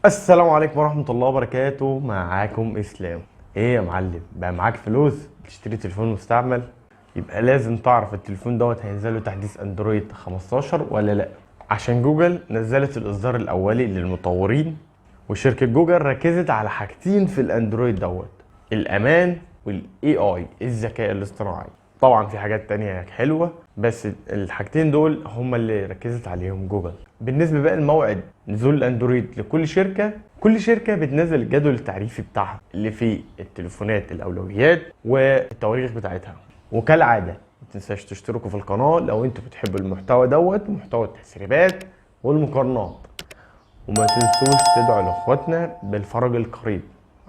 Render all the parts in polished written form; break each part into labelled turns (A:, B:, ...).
A: السلام عليكم ورحمة الله وبركاته. معاكم اسلام. ايه يا معلم، بقى معاك فلوس تشتري تليفون مستعمل؟ يبقى لازم تعرف التليفون دوت هينزل له تحديث اندرويد 15 ولا لا، عشان جوجل نزلت الاصدار الاولي للمطورين. وشركة جوجل ركزت على حاجتين في الاندرويد دوت: الامان والاي اي، الذكاء الاصطناعي. طبعا في حاجات تانية حلوة، بس الحاجتين دول هما اللي ركزت عليهم جوجل. بالنسبة بقى لموعد نزول الاندرويد لكل شركة، كل شركة بتنزل الجدول التعريفي بتاعها اللي فيه التليفونات الاولويات والتواريخ بتاعتها. وكالعادة متنساش تشتركوا في القناة لو انتوا بتحبوا المحتوى دوت، محتوى التسريبات والمقارنات. وما تنسوش تدعوا لاخواتنا بالفرج القريب،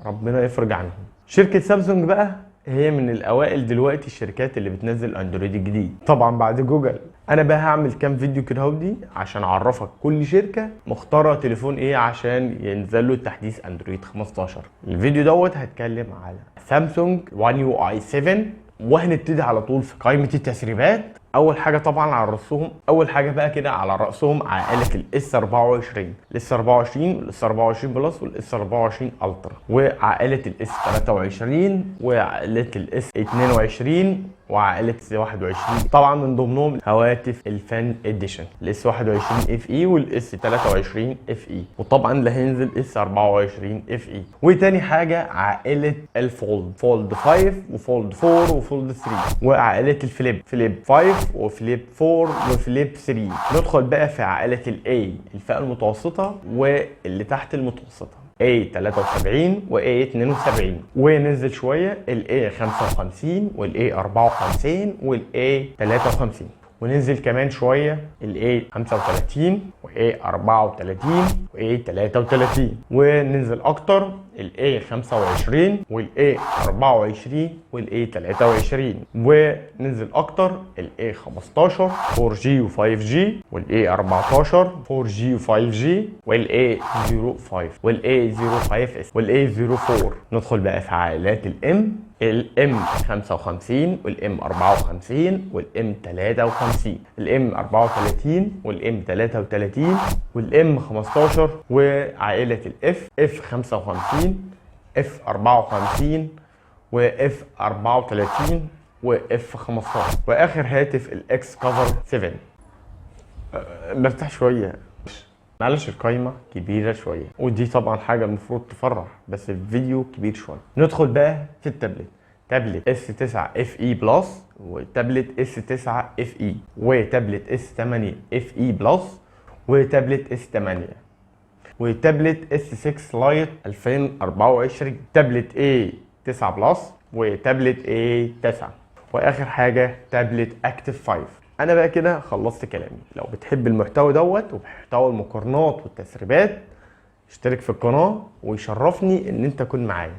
A: ربنا يفرج عنهم. شركة سامسونج بقى هي من الاوائل دلوقتي الشركات اللي بتنزل اندرويد الجديد طبعا بعد جوجل. انا بقى هعمل كام فيديو كده اهودي عشان اعرفك كل شركة مختارة تليفون ايه عشان ينزل له تحديث اندرويد 15. الفيديو دوت هتكلم على سامسونج One UI 7، وهنبتدي على طول في قائمة التسريبات. اول حاجه طبعا على راسهم، اول حاجه بقى كده على راسهم عائله الاس 24، الاس 24 والاس 24 بلس والاس 24 الترا، وعائله الاس 23 وعائله الاس 22 وعائله 21. طبعا من ضمنهم هواتف الفان اديشن الاس 21 اف اي والاس 23 اف اي، وطبعا اللي هينزل اس 24 اف اي. وتاني حاجه عائله الفولد، فولد 5 وفولد 4 وفولد 3، وعائله الفليب، فليب 5 وفليب 4 وفليب 3. ندخل بقى في عائلة الاي، الفئة المتوسطة واللي تحت المتوسطة، A73 و A72، وننزل شوية ال A55 وال A54 وال A53، وننزل كمان شوية ال A35 و A34 و A33، وننزل أكتر ال A25 وال A24 وال A23، وننزل أكتر ال A15 4G و 5G وال A14 4G و 5G وال A05 وال A05S وال A04. ندخل بقى في عائلات الام 55 والام 54 والام 53، الام 34 والام 33 والام 15، وعائله اف 55 اف 54 واف 34 واف 15، واخر هاتف الاكس كفر 7. نرتاح شويه، معلش القايمة كبيرة شوية، ودي طبعا حاجة المفروض تفرح بس الفيديو كبير شوية. ندخل بقى في التابلت، تابلت اس 9 اف اي بلس، وتابلت اس 9 اف اي، وتابلت اس 8 اف اي بلس، وتابلت اس 8، وتابلت اس 6 لايت 2024، تابلت اي 9 بلس، وتابلت اي 9، واخر حاجة تابلت اكتف 5. انا بقى كده خلصت كلامي. لو بتحب المحتوى دوت ومحتوى المقارنات والتسريبات، اشترك في القناة ويشرفني ان انت تكون معايا.